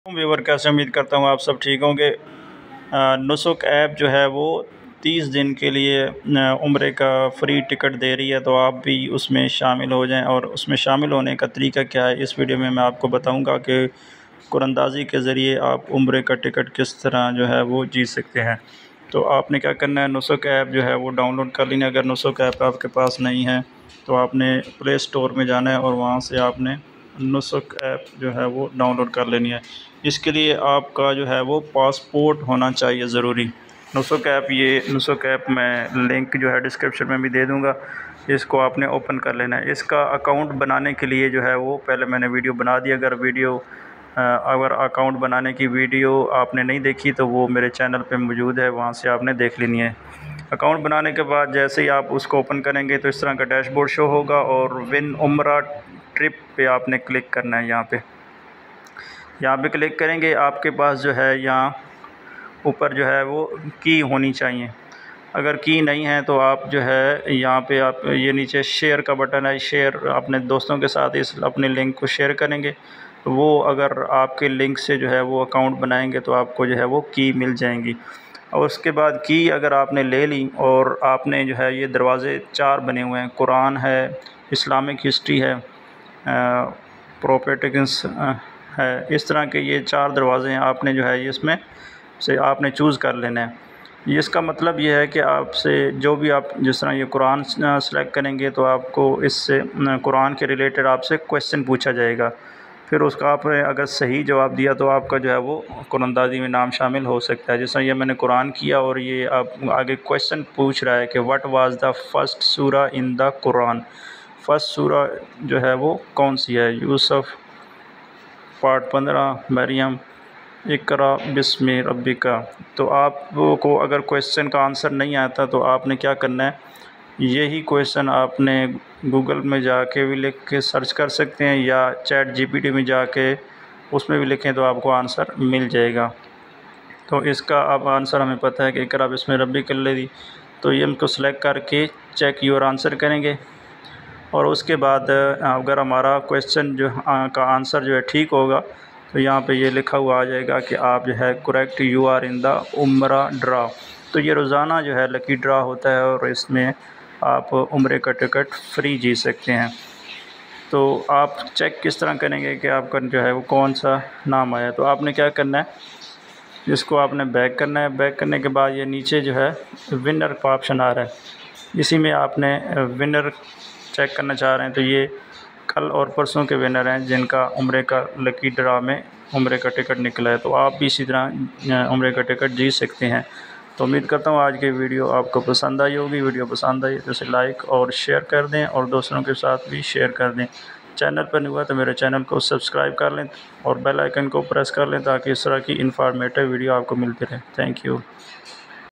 Viewer, कैसे उम्मीद करता हूँ आप सब ठीक होंगे। नुसुक ऐप जो है वो 30 दिन के लिए उम्रे का फ्री टिकट दे रही है, तो आप भी उसमें शामिल हो जाएं। और उसमें शामिल होने का तरीका क्या है, इस वीडियो में मैं आपको बताऊंगा कि कुरानंदाज़ी के ज़रिए आप उम्रे का टिकट किस तरह जो है वो जीत सकते हैं। तो आपने क्या करना है, नुसुक ऐप जो है वो डाउनलोड कर लेना। अगर नुसुक ऐप आपके पास नहीं है तो आपने प्ले स्टोर में जाना है और वहाँ से आपने नुसुक ऐप जो है वो डाउनलोड कर लेनी है। इसके लिए आपका जो है वो पासपोर्ट होना चाहिए ज़रूरी। नुसुक ऐप मैं लिंक जो है डिस्क्रिप्शन में भी दे दूँगा। इसको आपने ओपन कर लेना है। इसका अकाउंट बनाने के लिए जो है वो पहले मैंने वीडियो बना दी। अगर अकाउंट बनाने की वीडियो आपने नहीं देखी तो वो मेरे चैनल पे मौजूद है, वहाँ से आपने देख लेनी है। अकाउंट बनाने के बाद जैसे ही आप उसको ओपन करेंगे तो इस तरह का डैशबोर्ड शो होगा और विन उम्रा ट्रिप पे आपने क्लिक करना है। यहाँ पे क्लिक करेंगे, आपके पास जो है यहाँ ऊपर जो है वो की होनी चाहिए। अगर की नहीं है तो आप जो है यहाँ पे आप ये नीचे शेयर का बटन है, शेयर अपने दोस्तों के साथ इस अपने लिंक को शेयर करेंगे। वो अगर आपके लिंक से जो है वो अकाउंट बनाएंगे तो आपको जो है वो की मिल जाएंगी। और उसके बाद की अगर आपने ले ली और आपने जो है ये दरवाज़े 4 बने हुए हैं, कुरान है, इस्लामिक हिस्ट्री है, प्रोपेटिक्स है, इस तरह के ये 4 दरवाज़े हैं। आपने जो है इसमें से आपने चूज़ कर लेना है। इसका मतलब ये है कि आपसे जो भी आप जिस तरह ये कुरान सेलेक्ट करेंगे तो आपको इससे कुरान के रिलेटेड आपसे क्वेश्चन पूछा जाएगा। फिर उसका आपने अगर सही जवाब दिया तो आपका जो है वो कुरानंदाज़ी में नाम शामिल हो सकता है। जैसा ये मैंने कुरान किया और ये आप आगे क्वेश्चन पूछ रहा है कि व्हाट वाज द फर्स्ट सूरा इन द कुरान। फर्स्ट सूरा जो है वो कौन सी है? यूसुफ पार्ट 15, मरियम, इकरा बिस्मि रब्बिका। तो आपको अगर क्वेश्चन का आंसर नहीं आता तो आपने क्या करना है, यही क्वेश्चन आपने गूगल में जाके भी लिख के सर्च कर सकते हैं या चैट जीपीटी में जाके उसमें भी लिखें तो आपको आंसर मिल जाएगा। तो इसका अब आंसर हमें पता है कि इकरा बिस्मि रब्बिकल लज़ी। तो ये हमको सेलेक्ट करके चेक योर आंसर करेंगे और उसके बाद अगर हमारा क्वेश्चन का आंसर जो है ठीक होगा तो यहाँ पे ये लिखा हुआ आ जाएगा कि आप जो है correct, you are in the umbra draw. तो ये रोज़ाना जो है लकी ड्रा होता है और इसमें आप उम्रे का टिकट फ्री जीत सकते हैं। तो आप चेक किस तरह करेंगे कि आपका जो है वो कौन सा नाम आया। तो आपने क्या करना है, इसको आपने बैक करना है। बैक करने के बाद ये नीचे जो है विनर का ऑप्शन आ रहा है, इसी में आपने विनर चेक करना चाह रहे हैं। तो ये कल और परसों के विनर हैं जिनका उम्रे का लकी ड्रा में उम्रे का टिकट निकला है। तो आप भी इसी तरह उम्रे का टिकट जीत सकते हैं। तो उम्मीद करता हूँ आज की वीडियो आपको पसंद आई होगी। वीडियो पसंद आई तो इसे लाइक और शेयर कर दें और दोस्तों के साथ भी शेयर कर दें। चैनल पर नहीं हुआ तो मेरे चैनल को सब्सक्राइब कर लें और बेल आइकन को प्रेस कर लें ताकि इस तरह की इन्फॉर्मेटिव वीडियो आपको मिलती रहे। Thank you.